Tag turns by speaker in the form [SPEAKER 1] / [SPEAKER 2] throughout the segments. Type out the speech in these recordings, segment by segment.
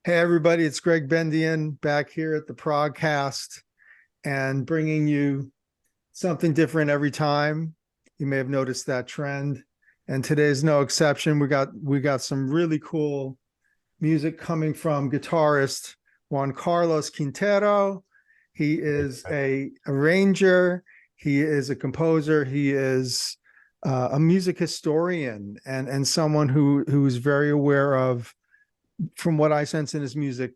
[SPEAKER 1] Hey everybody, it's Gregg Bendian back here at the ProgCast and bringing you something different every time. You may have noticed that trend, and today's no exception. We got some really cool music coming from guitarist JUAN CARLOS QUINTERO. He is a arranger, he is a composer, he is a music historian and someone who's very aware of, from what I sense in his music,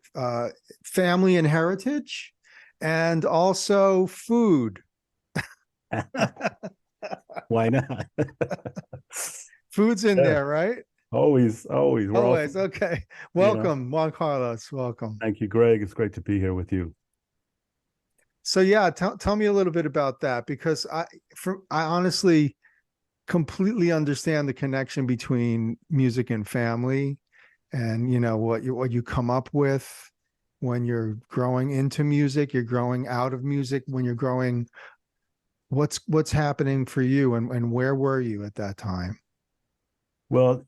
[SPEAKER 1] family and heritage, and also food.
[SPEAKER 2] Why not?
[SPEAKER 1] Food's in
[SPEAKER 2] Yeah,
[SPEAKER 1] there, right?
[SPEAKER 2] always. We're all,
[SPEAKER 1] Always. Okay.
[SPEAKER 2] you know.
[SPEAKER 1] Welcome, JUAN CARLOS. Welcome.
[SPEAKER 2] Thank you, Greg. It's great to be here with you.
[SPEAKER 1] So yeah, tell me a little bit about that, because I honestly completely understand the connection between music and family, and what you come up with when you're growing into music, you're growing out of music, when you're growing, what's happening for you, and where were you at that time?
[SPEAKER 2] Well,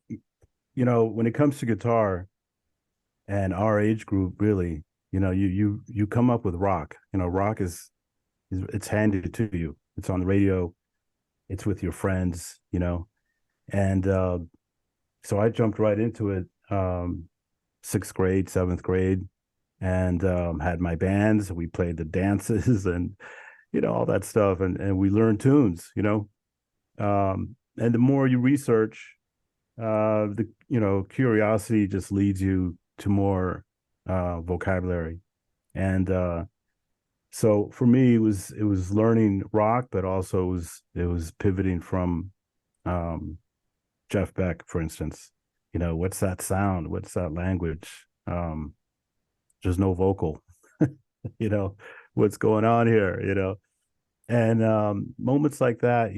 [SPEAKER 2] when it comes to guitar and our age group, really, you come up with rock. Rock is it's handed to you. It's on the radio. It's with your friends. And so I jumped right into it. Sixth grade, seventh grade, and had my bands. We played the dances and all that stuff, and we learned tunes. And the more you research, the curiosity just leads you to more vocabulary, and so for me it was learning rock, but also it was pivoting from Jeff Beck, for instance. What's that sound? What's that language? There's no vocal. you know, what's going on here? And moments like that,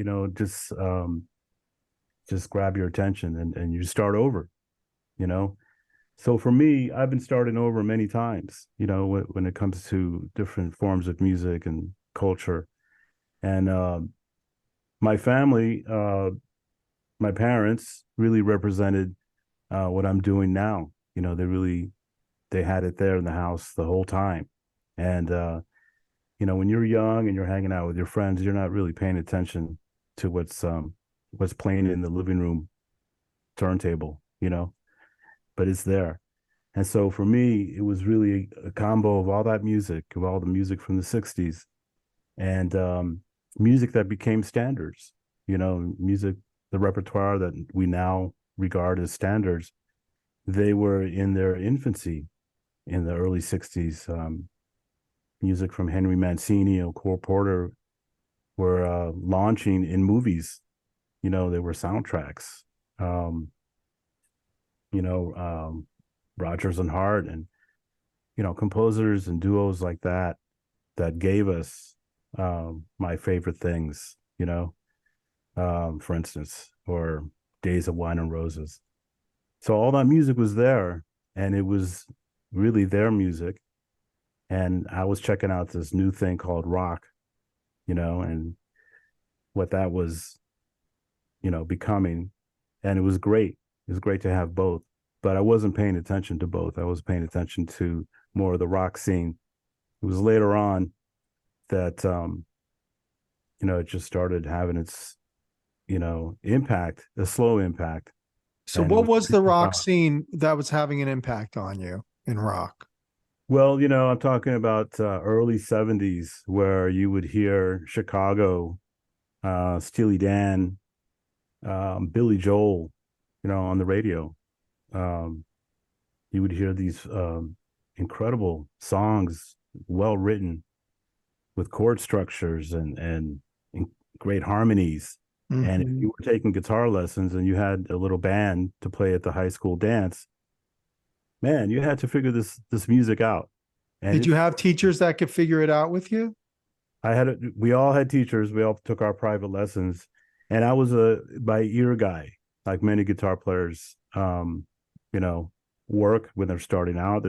[SPEAKER 2] just grab your attention, and you start over. You know, so for me, I've been starting over many times. When it comes to different forms of music and culture, and my family, my parents really represented what I'm doing now. They had it there in the house the whole time. And when you're young and you're hanging out with your friends, you're not really paying attention to what's playing in the living room turntable, but it's there. And so for me, it was really a combo of all that music, of all the music from the 60s, and music that became standards, music, the repertoire that we now regard as standards. They were in their infancy in the early 60s. Music from Henry Mancini and Cole Porter were launching in movies. They were soundtracks. Rodgers and Hart, and composers and duos like that gave us my favorite things. For instance, or Days of Wine and Roses. So all that music was there, and it was really their music. And I was checking out this new thing called rock, and what that was, becoming. And it was great. It was great to have both. But I wasn't paying attention to both. I was paying attention to more of the rock scene. It was later on that, it just started having its, impact, a slow impact.
[SPEAKER 1] So
[SPEAKER 2] And it
[SPEAKER 1] what
[SPEAKER 2] was
[SPEAKER 1] was the
[SPEAKER 2] pretty
[SPEAKER 1] rock
[SPEAKER 2] profound.
[SPEAKER 1] scene that was having an impact on you in rock?
[SPEAKER 2] Well, I'm talking about early 70s, where you would hear Chicago, Steely Dan, Billy Joel, on the radio. Um, you would hear these incredible songs, well written, with chord structures and great harmonies. And if
[SPEAKER 1] Hmm.
[SPEAKER 2] you were taking guitar lessons and you had a little band to play at the high school dance, man, you had to figure this music out. And
[SPEAKER 1] Did you
[SPEAKER 2] it's
[SPEAKER 1] have teachers that could figure it out with you?
[SPEAKER 2] we all had teachers. We all took our private lessons, and I was a by ear guy, like many guitar players. You know, work when they're starting out.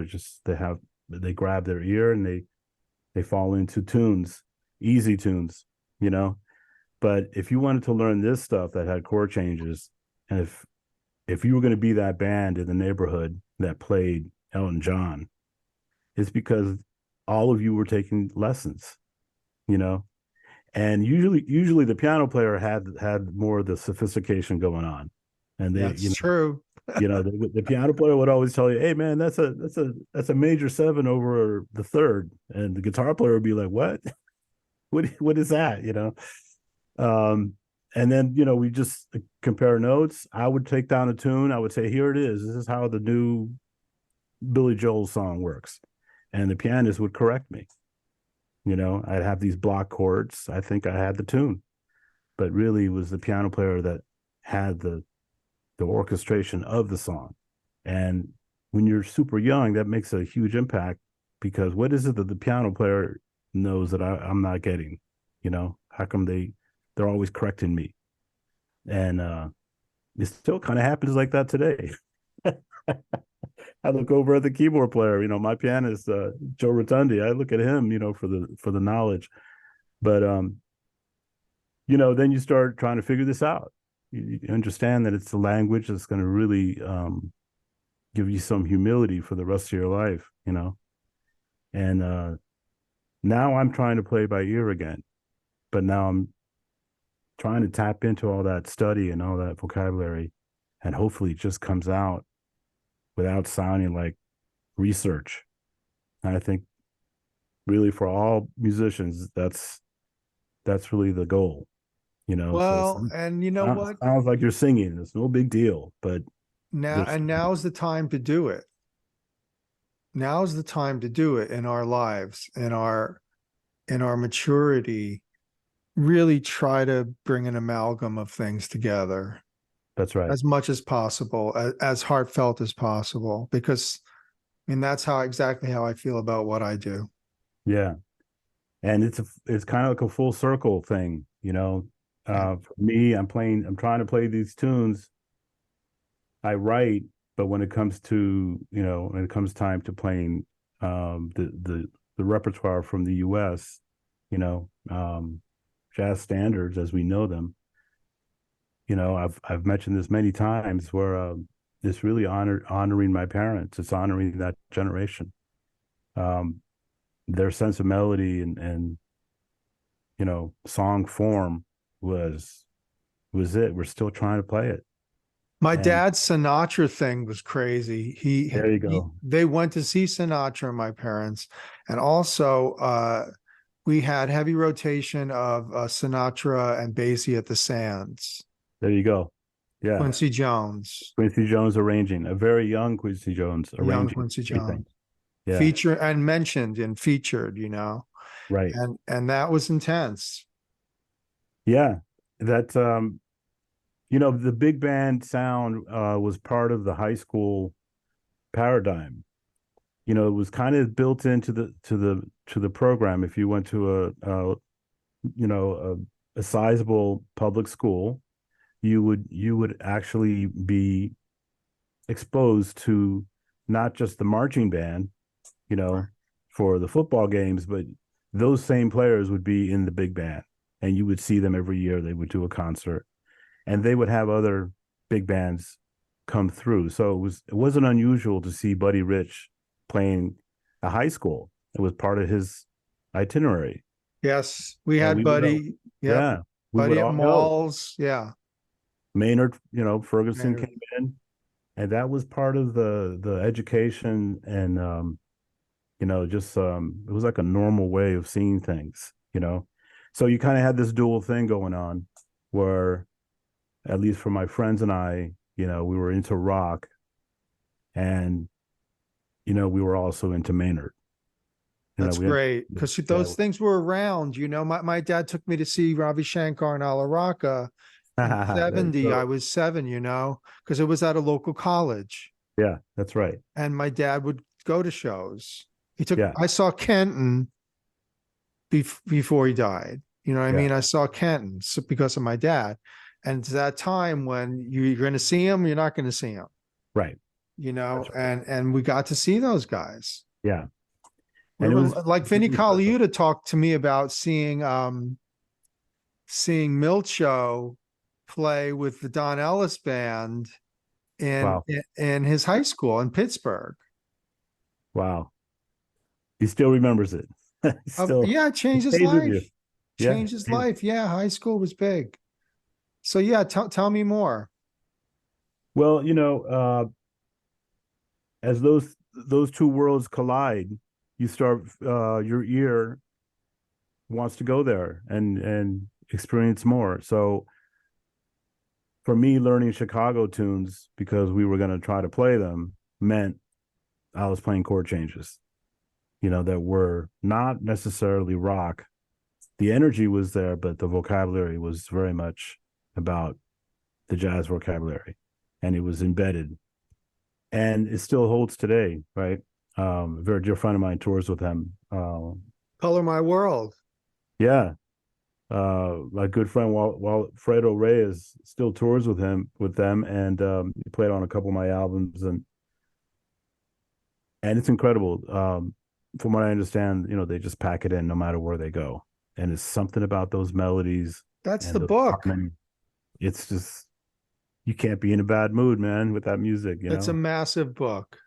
[SPEAKER 2] They grab their ear and they fall into tunes, easy tunes. You know, but if you wanted to learn this stuff that had chord changes, and if you were going to be that band in the neighborhood that played Elton John, it's because all of you were taking lessons, you know. And usually the piano player had more of the sophistication going on, and they,
[SPEAKER 1] That's true.
[SPEAKER 2] the piano player would always tell you, "Hey, man, that's a major seven over the third," and the guitar player would be like, "What? What is that?" And then we just compare notes. I would take down a tune. I would say, "Here it is. This is how the new Billy Joel song works," and the pianist would correct me. I'd have these block chords. I think I had the tune, but really it was the piano player that had the orchestration of the song. And when you're super young, that makes a huge impact, because what is it that the piano player knows that I'm not getting? How come they're always correcting me? And it still kind of happens like that today. I look over at the keyboard player, my pianist, Joe Rotundi. I look at him, for the knowledge. But then you start trying to figure this out. You understand that it's the language that's going to really give you some humility for the rest of your life, And now I'm trying to play by ear again, but now I'm trying to tap into all that study and all that vocabulary, and hopefully it just comes out without sounding like research. And I think really for all musicians, that's really the goal,
[SPEAKER 1] Well,
[SPEAKER 2] So
[SPEAKER 1] and you know what?
[SPEAKER 2] sounds like you're singing. It's no big deal, but
[SPEAKER 1] Now's the time to do it. Now's the time to do it in our lives, in our maturity. Really try to bring an amalgam of things together.
[SPEAKER 2] That's right.
[SPEAKER 1] As much as possible, as heartfelt as possible, because that's exactly how I feel about what I do.
[SPEAKER 2] Yeah. And it's kind of like a full circle thing, For me, I'm trying to play these tunes. I write, but when it comes time to playing the repertoire from the US, jazz standards as we know them, I've mentioned this many times, where it's really honoring my parents. It's honoring that generation. Their sense of melody and song form was it. We're still trying to play it.
[SPEAKER 1] My
[SPEAKER 2] And
[SPEAKER 1] dad's Sinatra thing was crazy.
[SPEAKER 2] there you go.
[SPEAKER 1] They went to see Sinatra, my parents, and also we had heavy rotation of Sinatra and Basie at the Sands.
[SPEAKER 2] There you go. Yeah.
[SPEAKER 1] Quincy Jones.
[SPEAKER 2] Quincy Jones arranging, a very young Quincy Jones
[SPEAKER 1] Young
[SPEAKER 2] arranging
[SPEAKER 1] Quincy
[SPEAKER 2] everything.
[SPEAKER 1] Jones.
[SPEAKER 2] Yeah.
[SPEAKER 1] Feature and mentioned and featured,
[SPEAKER 2] Right.
[SPEAKER 1] And that was intense.
[SPEAKER 2] Yeah. That the big band sound was part of the high school paradigm. It was kind of built into the program. If you went to a sizable public school, you would actually be exposed to not just the marching band, for the football games, but those same players would be in the big band, and you would see them every year. They would do a concert, and they would have other big bands come through. So it wasn't unusual to see Buddy Rich playing a high school. It was part of his itinerary.
[SPEAKER 1] Yes, we had Buddy.
[SPEAKER 2] Yeah,
[SPEAKER 1] Buddy at malls. Yeah,
[SPEAKER 2] Maynard, Ferguson came in, and that was part of the education, and just it was like a normal way of seeing things. So you kind of had this dual thing going on, where, at least for my friends and I, we were into rock, and we were also into Maynard.
[SPEAKER 1] That's great, because those things were around. My dad took me to see Ravi Shankar and Ala Raka in 70. I was 7, because it was at a local college.
[SPEAKER 2] Yeah, that's right.
[SPEAKER 1] And my dad would go to shows. I saw Kenton before he died. You know what I mean? I saw Kenton because of my dad. And it's that time when you're going to see him, you're not going to see him.
[SPEAKER 2] Right.
[SPEAKER 1] Right. And we got to see those guys.
[SPEAKER 2] Yeah.
[SPEAKER 1] And it was like Vinnie Colaiuta talked to me about seeing Milcho play with the Don Ellis band in his high school in Pittsburgh.
[SPEAKER 2] Wow. He still remembers it. Still,
[SPEAKER 1] Yeah, it changed his
[SPEAKER 2] stays with you.
[SPEAKER 1] life.
[SPEAKER 2] Yeah.
[SPEAKER 1] Changed his life. Yeah, high school was big. So yeah, tell me more.
[SPEAKER 2] Well, as those two worlds collide, you start your ear wants to go there and experience more. So for me, learning Chicago tunes because we were going to try to play them meant I was playing chord changes, that were not necessarily rock. The energy was there, but the vocabulary was very much about the jazz vocabulary, and it was embedded, and it still holds today, right? A very dear friend of mine tours with them.
[SPEAKER 1] Color My World.
[SPEAKER 2] Yeah, my good friend Walfredo Reyes still tours with them, and he played on a couple of my albums, and it's incredible. From what I understand, they just pack it in no matter where they go, and it's something about those melodies
[SPEAKER 1] That's
[SPEAKER 2] and
[SPEAKER 1] the
[SPEAKER 2] the
[SPEAKER 1] book.
[SPEAKER 2] harmony. It's just you can't be in a bad mood, man, with that music,
[SPEAKER 1] It's a massive book.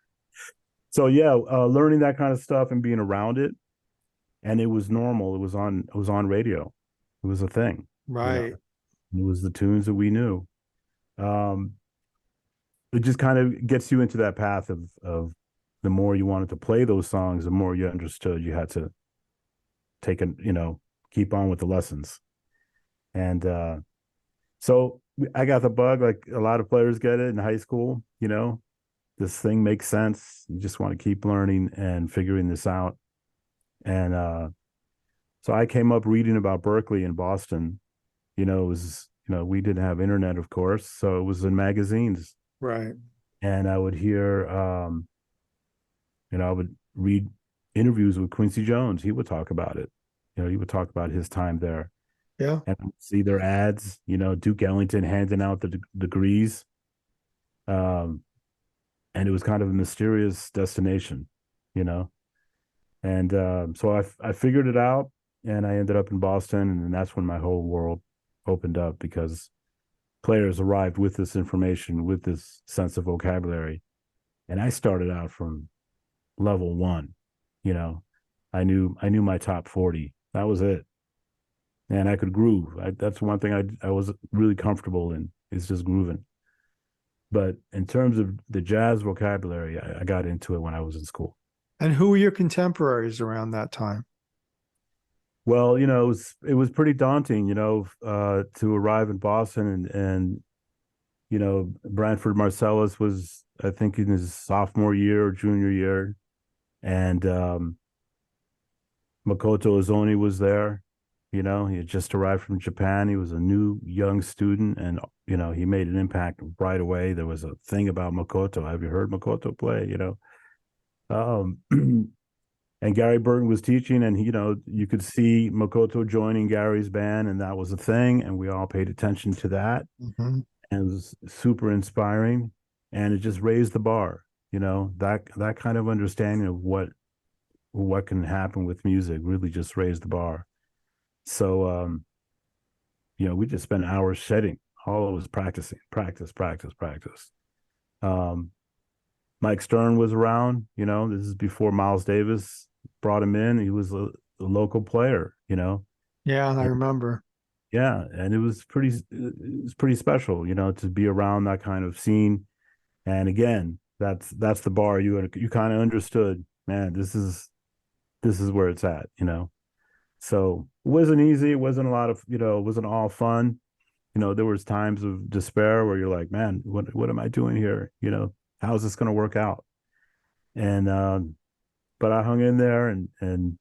[SPEAKER 2] So yeah, learning that kind of stuff and being around it, and it was normal. It was on radio. It was a thing, you know.
[SPEAKER 1] Right.
[SPEAKER 2] It was the tunes that we knew. Um, it just kind of gets you into that path of the more you wanted to play those songs, the more you understood you had to take keep on with the lessons. And so I got the bug, like a lot of players get it in high school. This thing makes sense. You just want to keep learning and figuring this out. And so I came up reading about Berkeley in Boston. It was, we didn't have internet, of course, so it was in magazines.
[SPEAKER 1] Right.
[SPEAKER 2] And I would hear, I would read interviews with Quincy Jones. He would talk about it. He would talk about his time there.
[SPEAKER 1] Yeah.
[SPEAKER 2] And see their ads, Duke Ellington handing out the degrees. And it was kind of a mysterious destination, you know. And so I figured it out, and I ended up in Boston, and that's when my whole world opened up because players arrived with this information, with this sense of vocabulary, and I started out from level one. You know, I knew my top 40. That was it, and I could groove. That's one thing I was really comfortable in, is just grooving. But in terms of the jazz vocabulary, I got into it when I was in school.
[SPEAKER 1] And who were your contemporaries around that time?
[SPEAKER 2] Well, it was pretty daunting, to arrive in Boston, and Branford Marsalis was, I think, in his sophomore year or junior year, and Makoto Ozoni was there. He had just arrived from Japan. He was a new young student, and he made an impact right away. There was a thing about Makoto. Have you heard Makoto play? Um, and Gary Burton was teaching, and you could see Makoto joining Gary's band, and that was a thing, and we all paid attention to that,
[SPEAKER 1] Mm-hmm.
[SPEAKER 2] and it was super inspiring, and it just raised the bar. That kind of understanding of what can happen with music really just raised the bar. So we just spent hours shedding. All it was practicing, practice, practice, practice. Um, Mike Stern was around. This is before Miles Davis brought him in. He was a local player.
[SPEAKER 1] Yeah, I
[SPEAKER 2] And,
[SPEAKER 1] remember.
[SPEAKER 2] yeah, and it was pretty special. To be around that kind of scene. And again, that's the bar. You kind of understood, man. This is where it's at. So it wasn't easy. It wasn't a lot of it wasn't all fun. There was times of despair where you're like, man, what am I doing here? How is this going to work out? And but I hung in there, and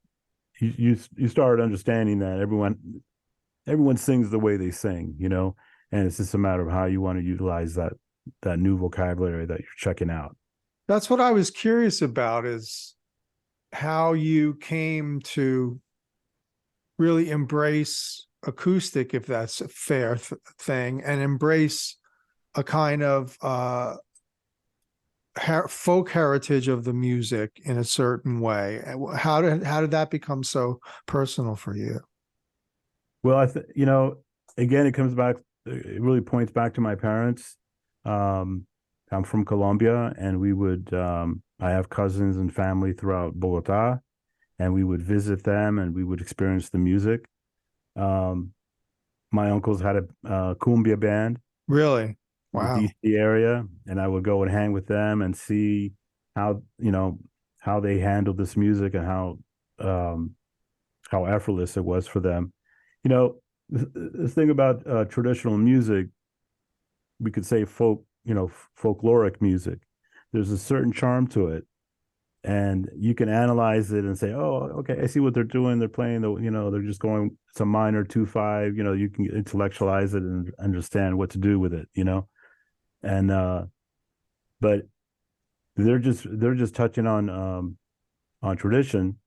[SPEAKER 2] you started understanding that everyone sings the way they sing, and it's just a matter of how you want to utilize that new vocabulary that you're checking out.
[SPEAKER 1] That's what I was curious about, is how you came to really embrace acoustic, if that's a fair thing, and embrace a kind of folk heritage of the music in a certain way. How did that become so personal for you?
[SPEAKER 2] Well, again, it comes back. It really points back to my parents. Um, I'm from Colombia, and we would. I have cousins and family throughout Bogota, and we would visit them, and we would experience the music. Um, my uncles had a cumbia band
[SPEAKER 1] Really?
[SPEAKER 2] in the
[SPEAKER 1] Wow.
[SPEAKER 2] DC area, and I would go and hang with them and see how how they handled this music and um, how effortless it was for them. You know, the thing about traditional music, we could say folkloric music. There's a certain charm to it, and you can analyze it and say, "Oh, okay, I see what they're doing. They're playing they're just going some minor 2/5. You can intellectualize it and understand what to do with it. And but they're just touching on tradition,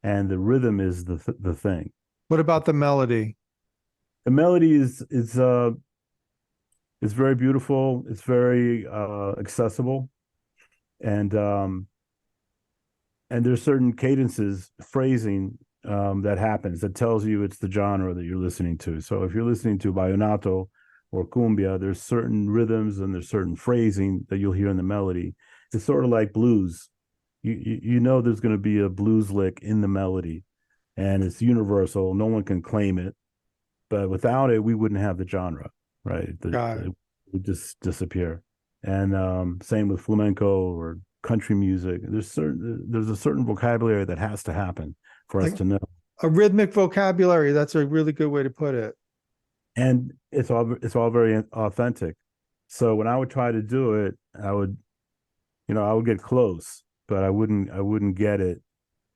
[SPEAKER 2] and the rhythm is the thing.
[SPEAKER 1] What about the melody?
[SPEAKER 2] The melody is very beautiful. It's very accessible, and there's certain cadences, phrasing that happens that tells you it's the genre that you're listening to. So if you're listening to vallenato or cumbia, there's certain rhythms and there's certain phrasing that you'll hear in the melody. It's sort of like blues. You know there's going to be a blues lick in the melody, and it's universal. No one can claim it, but without it, we wouldn't have the genre, right?
[SPEAKER 1] Got it.
[SPEAKER 2] It would just disappear. And same with flamenco or country music. There's a certain vocabulary that has to happen for us
[SPEAKER 1] Like
[SPEAKER 2] to know,
[SPEAKER 1] a rhythmic vocabulary. That's a really good way to put it.
[SPEAKER 2] and it's all very authentic. So when I would try to do it, I would get close, but I wouldn't get it.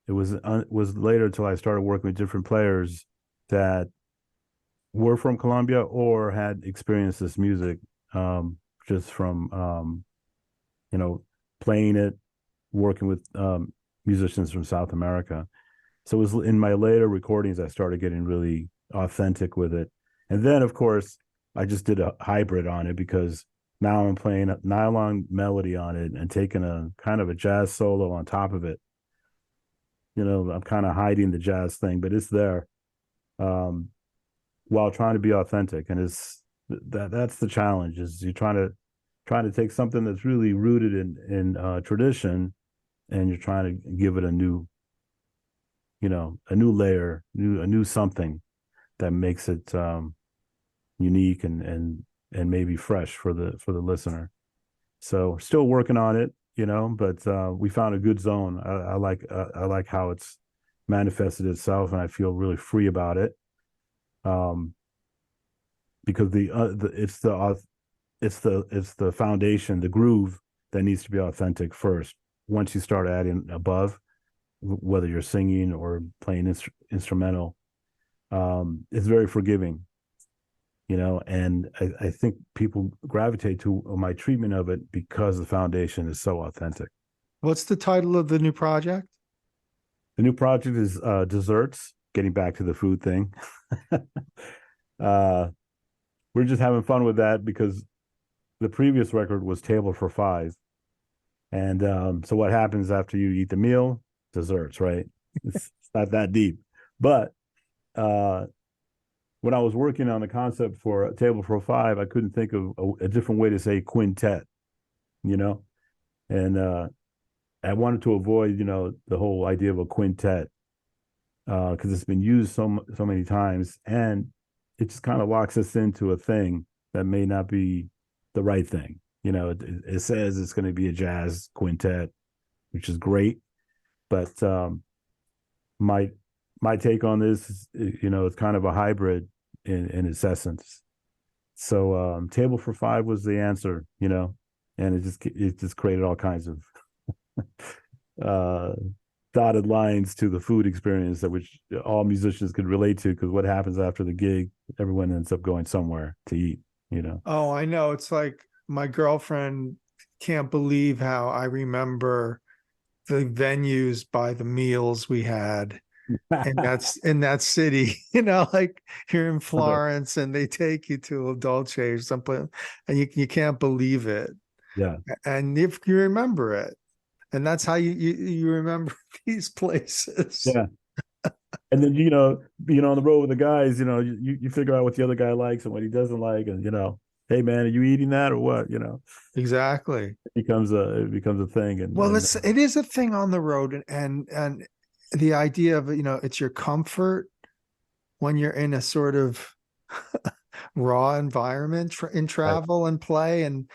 [SPEAKER 2] It was later until I started working with different players that were from Colombia or had experienced this music, just from you know playing it, working with musicians from South America. So it was in my later recordings I started getting really authentic with it. And then of course I just did a hybrid on it because now I'm playing a nylon melody on it and taking a kind of a jazz solo on top of it. I'm kind of hiding the jazz thing, but it's there, while trying to be authentic. And that's the challenge, is you're trying to take something that's really rooted in tradition, and you're trying to give it a new layer, a new something that makes it unique and maybe fresh for the listener. So still working on it, but we found a good zone. I like how it's manifested itself, and I feel really free about it. Because it's the foundation, the groove that needs to be authentic first. Once you start adding above, whether you're singing or playing instrumental, it's very forgiving, and I think people gravitate to my treatment of it because the foundation is so authentic.
[SPEAKER 1] What's the title of the new project?
[SPEAKER 2] The new project is Desserts, getting back to the food thing. uh, we're just having fun with that because the previous record was Table for Five. And so what happens after you eat the meal? Desserts, right? It's not that deep. But when I was working on the concept for Table for Five, I couldn't think of a different way to say quintet, you know? And I wanted to avoid, the whole idea of a quintet, because it's been used so many times, and it just kind of locks us into a thing that may not be the right thing. It says it's going to be a jazz quintet, which is great, but my take on this is, it's kind of a hybrid in its essence. So Table for Five was the answer, and it just created all kinds of uh, dotted lines to the food experience, that which all musicians could relate to, because what happens after the gig, everyone ends up going somewhere to eat.
[SPEAKER 1] Oh, I know. It's like my girlfriend can't believe how I remember the venues by the meals we had. And that's in that city, like here in Florence, and they take you to a Dolce or something, and you can't believe it.
[SPEAKER 2] Yeah.
[SPEAKER 1] And if you remember it, and that's how you remember these places.
[SPEAKER 2] Yeah. And then on the road with the guys, you figure out what the other guy likes and what he doesn't like, and hey man, are you eating that or what?
[SPEAKER 1] Exactly.
[SPEAKER 2] It becomes a thing,
[SPEAKER 1] Well,
[SPEAKER 2] and
[SPEAKER 1] it is a thing on the road, and the idea of, it's your comfort when you're in a sort of raw environment in
[SPEAKER 2] right,
[SPEAKER 1] travel and play and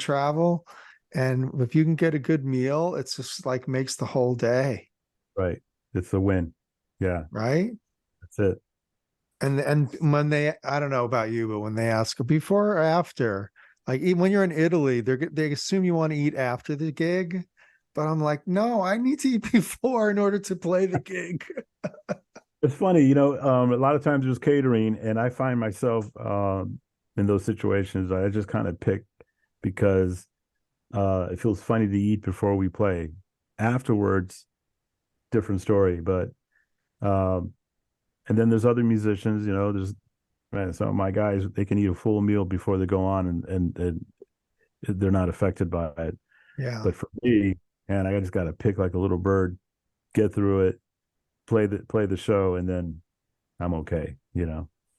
[SPEAKER 1] travel. And if you can get a good meal, it's just like makes the whole day,
[SPEAKER 2] right, it's a win. Yeah,
[SPEAKER 1] right?
[SPEAKER 2] that's it.
[SPEAKER 1] And when I don't know about you, but when they ask before or after, like even when you're in Italy, they assume you want to eat after the gig. But I'm like, no, I need to eat before in order to play the gig.
[SPEAKER 2] It's funny, a lot of times there's catering, and I find myself in those situations. I just kind of pick because it feels funny to eat before we play. Afterwards, different story. But um, and then there's other musicians, there's man, some of my guys, they can eat a full meal before they go on, and they're not affected by it.
[SPEAKER 1] Yeah.
[SPEAKER 2] But for me, and I just got to pick like a little bird, get through it, play the show, and then I'm okay.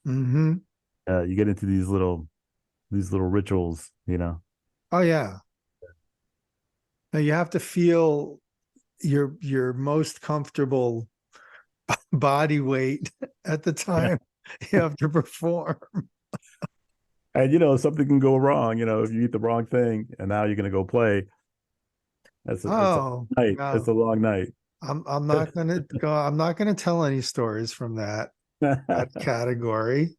[SPEAKER 1] Hmm.
[SPEAKER 2] You get into these little rituals.
[SPEAKER 1] Oh yeah. Now you have to feel your most comfortable body weight at the
[SPEAKER 2] Yeah.
[SPEAKER 1] time you have to perform.
[SPEAKER 2] And something can go wrong, if you eat the wrong thing and now you're gonna go play. It's a
[SPEAKER 1] Oh,
[SPEAKER 2] night. It's
[SPEAKER 1] no.
[SPEAKER 2] a long night.
[SPEAKER 1] I'm not gonna go, I'm not gonna tell any stories from that category.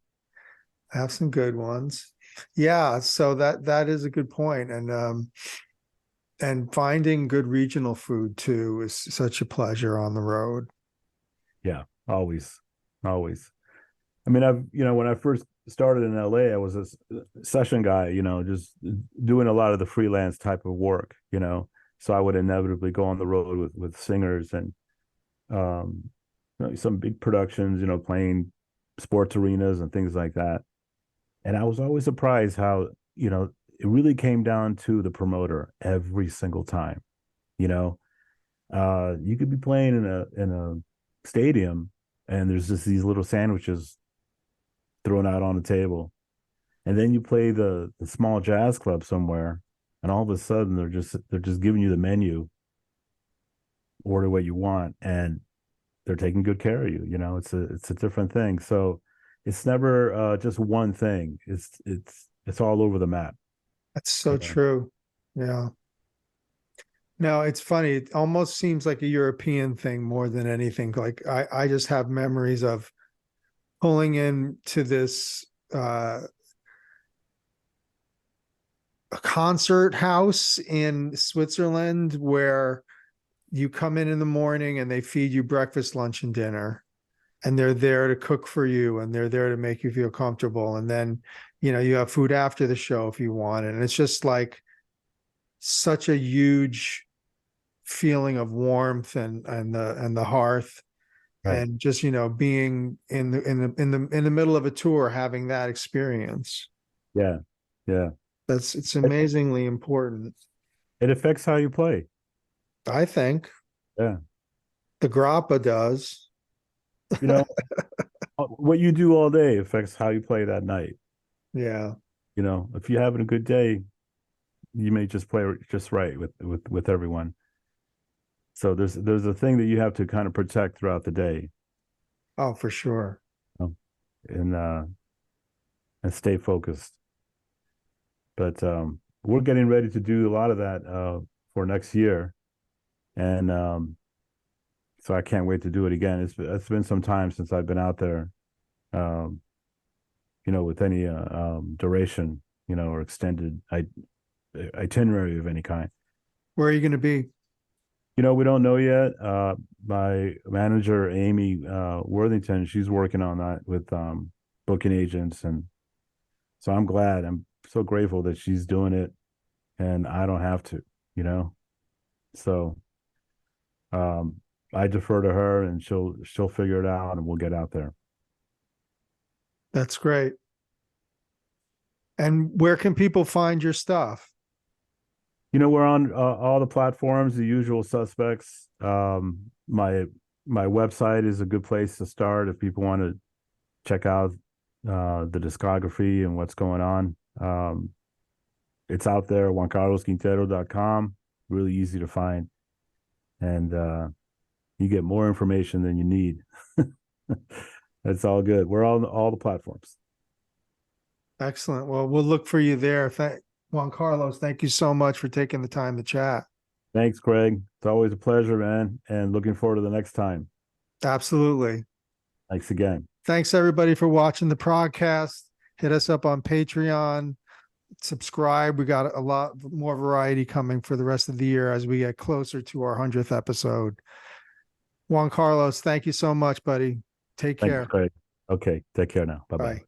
[SPEAKER 1] I have some good ones. Yeah, so that is a good point. And finding good regional food too is such a pleasure on the road.
[SPEAKER 2] Yeah, always, always. I mean, when I first started in LA, I was a session guy, just doing a lot of the freelance type of work. So I would inevitably go on the road with singers and um, some big productions, playing sports arenas and things like that. And I was always surprised how, it really came down to the promoter every single time. You know, you could be playing in a stadium and there's just these little sandwiches thrown out on the table. And then you play the small jazz club somewhere, and all of a sudden they're just giving you the menu, order what you want, and they're taking good care of you. It's a different thing. So it's never just one thing. It's all over the map.
[SPEAKER 1] That's so
[SPEAKER 2] You know?
[SPEAKER 1] true. Yeah. No, it's funny. It almost seems like a European thing more than anything. Like I just have memories of pulling into this a concert house in Switzerland where you come in the morning and they feed you breakfast, lunch, and dinner. And they're there to cook for you and they're there to make you feel comfortable. And then, you have food after the show if you want it. And it's just like such a huge feeling of warmth and the hearth
[SPEAKER 2] Right.
[SPEAKER 1] and just being in the middle of a tour having that experience.
[SPEAKER 2] Yeah. Yeah.
[SPEAKER 1] It's amazingly important.
[SPEAKER 2] It affects how you play.
[SPEAKER 1] I think
[SPEAKER 2] Yeah.
[SPEAKER 1] the grappa does.
[SPEAKER 2] You know, what you do all day affects how you play that night.
[SPEAKER 1] Yeah,
[SPEAKER 2] If you're having a good day, you may just play just right with everyone. So there's a thing that you have to kind of protect throughout the day,
[SPEAKER 1] oh for sure.
[SPEAKER 2] you know, and stay focused. But we're getting ready to do a lot of that for next year, and so I can't wait to do it again. It's been some time since I've been out there, um, with any duration, or extended itinerary of any kind.
[SPEAKER 1] Where are you going to be?
[SPEAKER 2] We don't know yet. My manager, Amy Worthington, she's working on that with booking agents. And so I'm glad. I'm so grateful that she's doing it and I don't have to, you know? So um, I defer to her and she'll figure it out and we'll get out there.
[SPEAKER 1] That's great. And where can people find your stuff?
[SPEAKER 2] We're on all the platforms, the usual suspects. My website is a good place to start if people want to check out the discography and what's going on. It's out there, JuanCarlosQuintero.com, really easy to find. And you get more information than you need. That's all good. We're on all the platforms.
[SPEAKER 1] Excellent. Well, we'll look for you there. Juan Carlos, thank you so much for taking the time to chat.
[SPEAKER 2] Thanks, Greg. It's always a pleasure, man. And looking forward to the next time.
[SPEAKER 1] Absolutely.
[SPEAKER 2] Thanks again.
[SPEAKER 1] Thanks, everybody, for watching the ProgCast. Hit us up on Patreon. Subscribe. We got a lot more variety coming for the rest of the year as we get closer to our 100th episode. Juan Carlos, thank you so much, buddy. Take care.
[SPEAKER 2] Thanks, Greg. Okay, take care now. Bye-bye.
[SPEAKER 1] Bye.